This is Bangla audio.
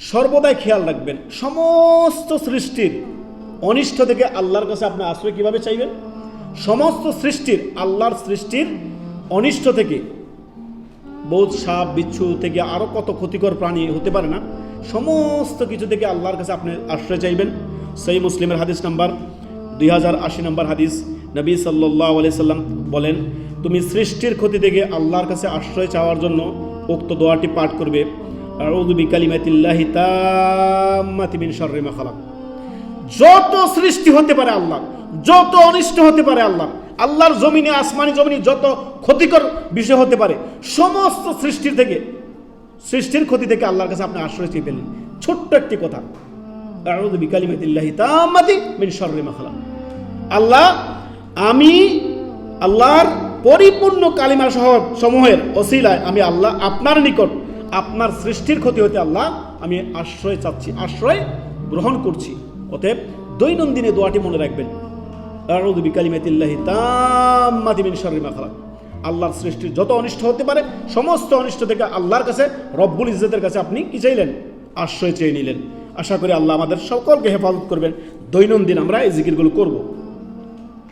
সর্বদাই খেয়াল রাখবেন সমস্ত সৃষ্টির অনিষ্ট থেকে আল্লাহর কাছে আপনি আশ্রয় কিভাবে চাইবেন। সমস্ত সৃষ্টির আল্লাহর সৃষ্টির অনিষ্ট থেকে, বহুত সাপ বিচ্ছু থেকে আরো কত ক্ষতিকর প্রাণী হতে পারে না, সমস্ত কিছু থেকে আল্লাহর কাছে আপনি আশ্রয় চাইবেন। সহিহ মুসলিমের হাদিস নাম্বার 2080 নম্বর হাদিস, নবী সাল্লাল্লাহু আলাইহি সাল্লাম বলেন, তুমি সৃষ্টির ক্ষতি থেকে আল্লাহর কাছে আশ্রয় চাওয়ার জন্য উক্ত দোয়াটি পাঠ করবে, আউযু বিকালিমাতিল্লাহি তাম্মাতি মিন শাররি মা খালাক। যত সৃষ্টি হতে পারে আল্লাহ, যত অনিষ্ট হতে পারে আল্লাহ, আল্লাহর জমিনে আসমানি জমিনে যত ক্ষতিকর বিষয় হতে পারে, সমস্ত সৃষ্টির থেকে, সৃষ্টির ক্ষতি থেকে আল্লাহর কাছে আপনি আশ্রয় চেয়ে পেলেন। ছোট্ট একটি কথা, আউযু বিকালিমাতিল্লাহি তাম্মাতি মিন শাররি মা খালাক। আল্লাহ, আমি আল্লাহর পরিপূর্ণ কালিমা সমূহের ওসিলায় আমি আল্লাহ আপনার নিকট আপনার সৃষ্টির ক্ষতি হতে আল্লাহ আমি আশ্রয় চাচ্ছি, আশ্রয় গ্রহণ করছি। অতএব দৈনন্দিনে দোয়াটি মনে রাখবেন, আউযু বিকালিমাতিল্লাহি তাম্মাতি মিন শাররি মা খালাক। আল্লাহর সৃষ্টির যত অনিষ্ট হতে পারে সমস্ত অনিষ্ট থেকে আল্লাহর কাছে, রব্বুল ইজ্জতের কাছে আপনি কি চাইলেন? আশ্রয় চেয়ে নিলেন। আশা করি আল্লাহ আমাদের সকলকে হেফাজত করবেন। দৈনন্দিন আমরা এই জিকিরগুলো করব।